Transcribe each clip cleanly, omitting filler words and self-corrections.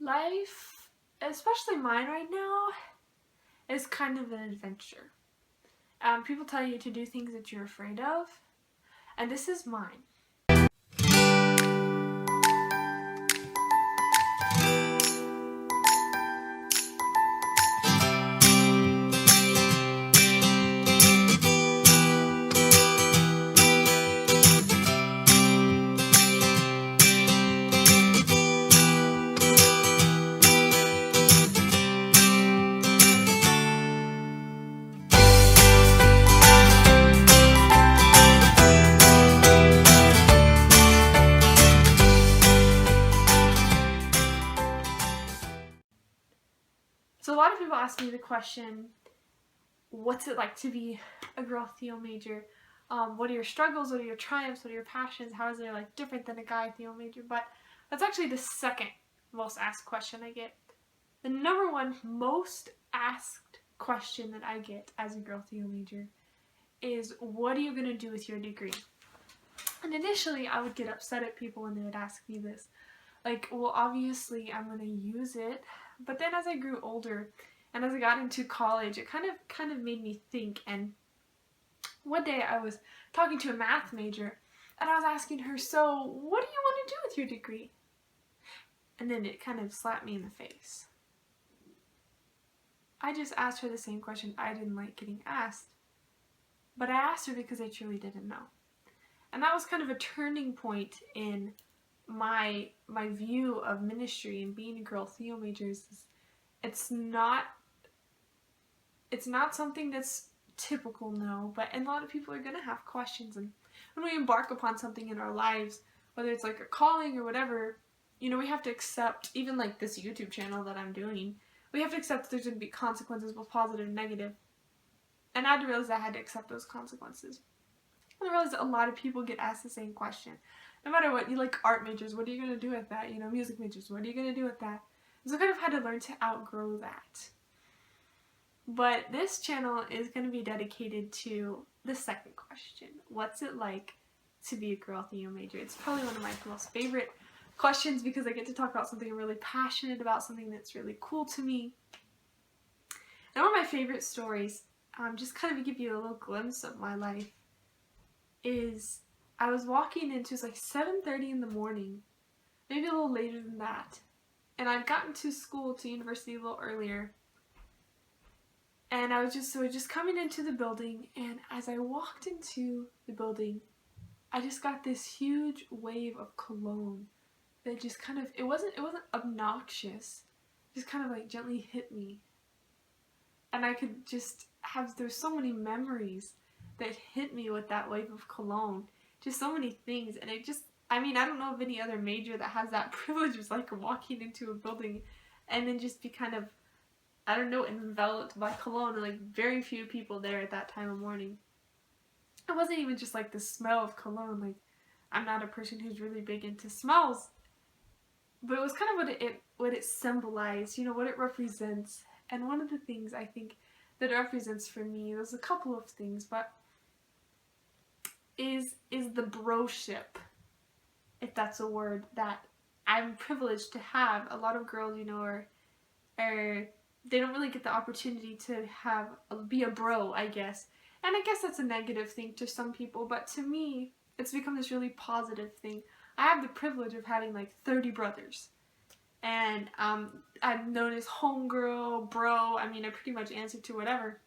life, especially mine right now, is kind of an adventure. People tell you to do things that you're afraid of, and this is mine. So a lot of people ask me the question, what's it like to be a girl Theo major? What are your struggles? What are your triumphs? What are your passions? How is it like different than a guy Theo major? But that's actually the second most asked question I get. The number one most asked question that I get as a girl Theo major is, what are you going to do with your degree? And initially I would get upset at people when they would ask me this. Like, well, obviously I'm going to use it. But then as I grew older and as I got into college, it kind of made me think. And one day I was talking to a math major and I was asking her, so what do you want to do with your degree? And then it kind of slapped me in the face. I just asked her the same question I didn't like getting asked. But I asked her because I truly didn't know. And that was kind of a turning point in my view of ministry and being a girl Theo major. It's not something that's typical, no, but a lot of people are gonna have questions, and when we embark upon something in our lives, whether it's like a calling or whatever, you know, we have to accept, even like this YouTube channel that I'm doing, we have to accept that there's gonna be consequences, both positive and negative. And I had to realize I had to accept those consequences. And I realized that a lot of people get asked the same question. No matter what, you like art majors, what are you going to do with that? You know, music majors, what are you going to do with that? And so I kind of had to learn to outgrow that. But this channel is going to be dedicated to the second question. What's it like to be a girl Theo major? It's probably one of my most favorite questions because I get to talk about something I'm really passionate about, something that's really cool to me. And one of my favorite stories, just kind of to give you a little glimpse of my life, is I was walking into, it's like 7:30 in the morning, maybe a little later than that, and I'd gotten to school, to university a little earlier, and I was just coming into the building, and as I walked into the building, I just got this huge wave of cologne that just kind of, it wasn't obnoxious, just kind of like gently hit me, and I could just have, there's so many memories that hit me with that wave of cologne. Just so many things, and it just, I mean, I don't know of any other major that has that privilege of like walking into a building and then just be kind of, I don't know, enveloped by cologne, and like very few people there at that time of morning. It wasn't even just like the smell of cologne, like I'm not a person who's really big into smells, but it was kind of what it symbolized, you know, what it represents. And one of the things I think that it represents for me, there's a couple of things, but is the broship, if that's a word, that I'm privileged to have. A lot of girls, you know, are they don't really get the opportunity to be a bro, I guess. And I guess that's a negative thing to some people, but to me, it's become this really positive thing. I have the privilege of having like 30 brothers. And I'm known as homegirl, bro. I mean, I pretty much answer to whatever.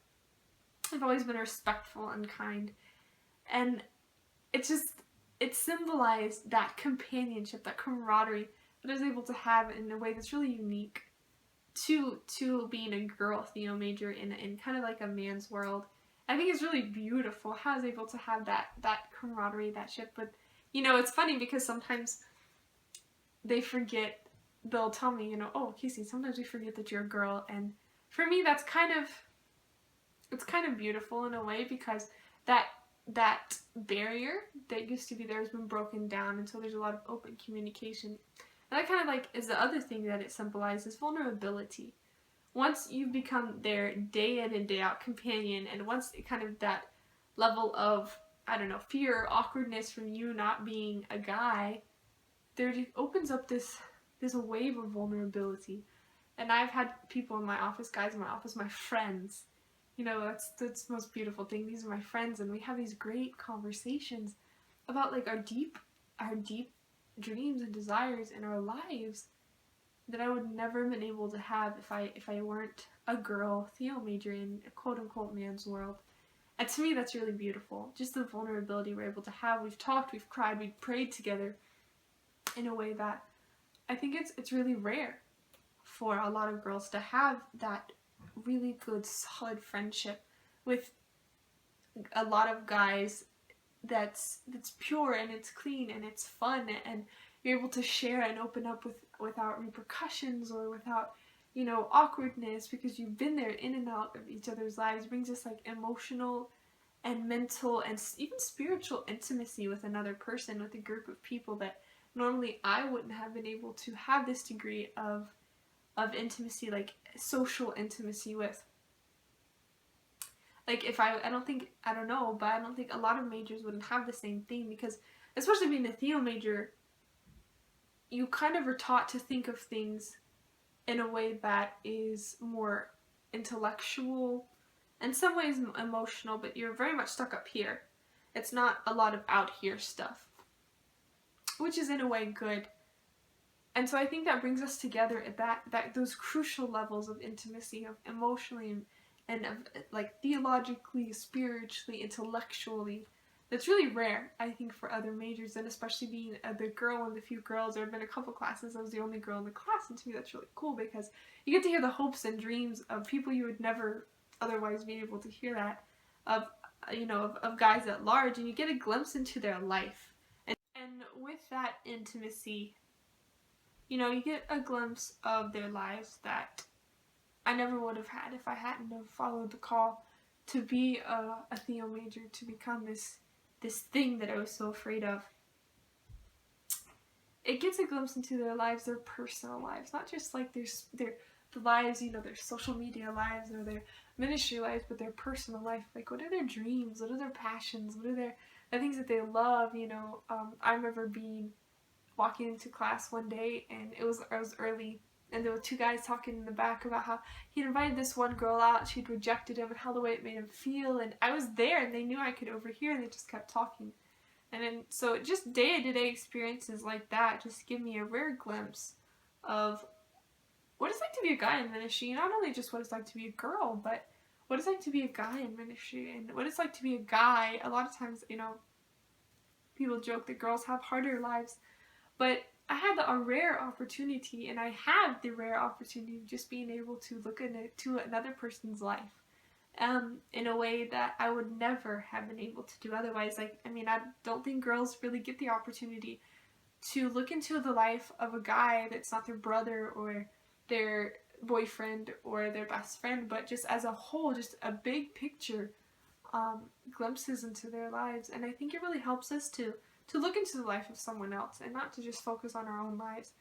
I've always been respectful and kind. And it symbolized that companionship, that camaraderie that I was able to have in a way that's really unique to being a girl Theo major in kind of like a man's world. I think it's really beautiful how I was able to have that camaraderie, that ship. But, you know, it's funny because sometimes they forget, they'll tell me, you know, oh, Casey, sometimes we forget that you're a girl. And for me, it's kind of beautiful in a way, because that barrier that used to be there has been broken down, and so there's a lot of open communication. And that kind of like is the other thing that it symbolizes, vulnerability. Once you become their day in and day out companion, and once it kind of that level of, I don't know, fear or awkwardness from you not being a guy, there opens up this this wave of vulnerability. And I've had people in my office, guys in my office, my friends. You know, that's the most beautiful thing. These are my friends, and we have these great conversations about like our deep dreams and desires in our lives that I would never have been able to have if I weren't a girl Theo major in a quote unquote man's world. And to me, that's really beautiful. Just the vulnerability we're able to have. We've talked, we've cried, we've prayed together in a way that I think it's really rare for a lot of girls to have that really good, solid friendship with a lot of guys that's pure and it's clean and it's fun, and you're able to share and open up without repercussions or without, you know, awkwardness, because you've been there in and out of each other's lives. It brings us like emotional and mental and even spiritual intimacy with another person, with a group of people that normally I wouldn't have been able to have this degree of intimacy, like social intimacy with. Like if I don't think a lot of majors wouldn't have the same thing, because especially being a Theo major, you kind of are taught to think of things in a way that is more intellectual, in some ways emotional, but you're very much stuck up here. It's not a lot of out here stuff, which is in a way good. And so I think that brings us together at that those crucial levels of intimacy, of emotionally and of like theologically, spiritually, intellectually. That's really rare, I think, for other majors, and especially being the girl, one of the few girls. There have been a couple classes I was the only girl in the class, and to me that's really cool, because you get to hear the hopes and dreams of people you would never otherwise be able to hear that, of guys at large, and you get a glimpse into their life. And with that intimacy, you know, you get a glimpse of their lives that I never would have had if I hadn't have followed the call to be a Theo major, to become this thing that I was so afraid of. It gets a glimpse into their lives, their personal lives, not just like the lives, you know, their social media lives or their ministry lives, but their personal life. Like, what are their dreams? What are their passions? What are the things that they love? You know, I remember walking into class one day, and I was early, and there were two guys talking in the back about how he'd invited this one girl out, she'd rejected him, and how the way it made him feel. And I was there, and they knew I could overhear, and they just kept talking. And then, so just day-to-day experiences like that just give me a rare glimpse of what it's like to be a guy in ministry. Not only just what it's like to be a girl, but what it's like to be a guy in ministry, and what it's like to be a guy. A lot of times, you know, people joke that girls have harder lives, but I had a rare opportunity, and I have the rare opportunity of just being able to look into another person's life in a way that I would never have been able to do otherwise. Like, I mean, I don't think girls really get the opportunity to look into the life of a guy that's not their brother or their boyfriend or their best friend, but just as a whole, just a big picture, glimpses into their lives. And I think it really helps us to look into the life of someone else, and not to just focus on our own lives,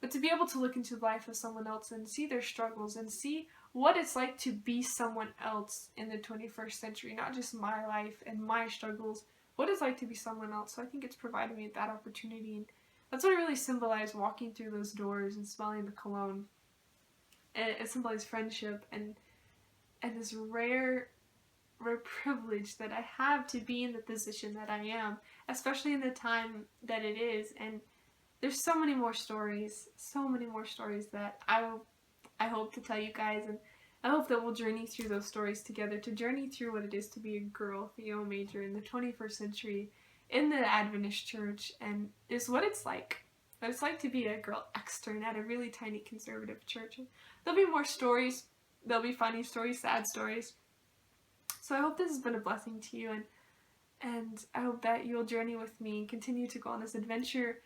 but to be able to look into the life of someone else and see their struggles and see what it's like to be someone else in the 21st century, not just my life and my struggles, what it's like to be someone else. So I think it's provided me that opportunity, and that's what I really symbolize walking through those doors and smelling the cologne. And it symbolizes friendship and this rare privilege that I have to be in the position that I am, especially in the time that it is. And there's so many more stories that I hope to tell you guys, and I hope that we'll journey through those stories together, to journey through what it is to be a girl Theo major in the 21st century in the Adventist church, and is what it's like to be a girl extern at a really tiny conservative church. And there'll be more stories, there'll be funny stories, sad stories. So I hope this has been a blessing to you, and I hope that you'll journey with me and continue to go on this adventure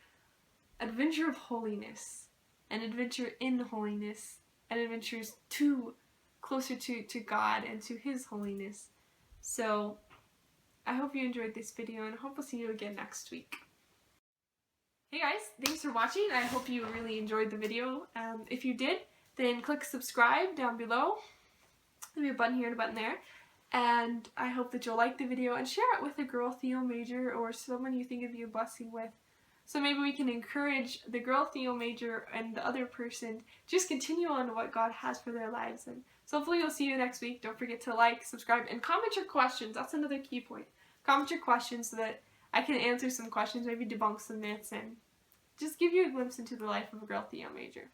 of holiness, an adventure in holiness, and adventures closer to God and to His holiness. So I hope you enjoyed this video, and I hope I'll see you again next week. Hey guys, thanks for watching. I hope you really enjoyed the video. If you did, then click subscribe down below. There'll be a button here and a button there. And I hope that you'll like the video and share it with a girl Theo major or someone you think it'd be a blessing with, So maybe we can encourage the girl Theo Major and the other person just continue on what God has for their lives. And so hopefully we'll see you next week. Don't forget to like, subscribe, and comment your questions. That's another key point. Comment your questions so that I can answer some questions, maybe debunk some myths, and just give you a glimpse into the life of a girl Theo Major.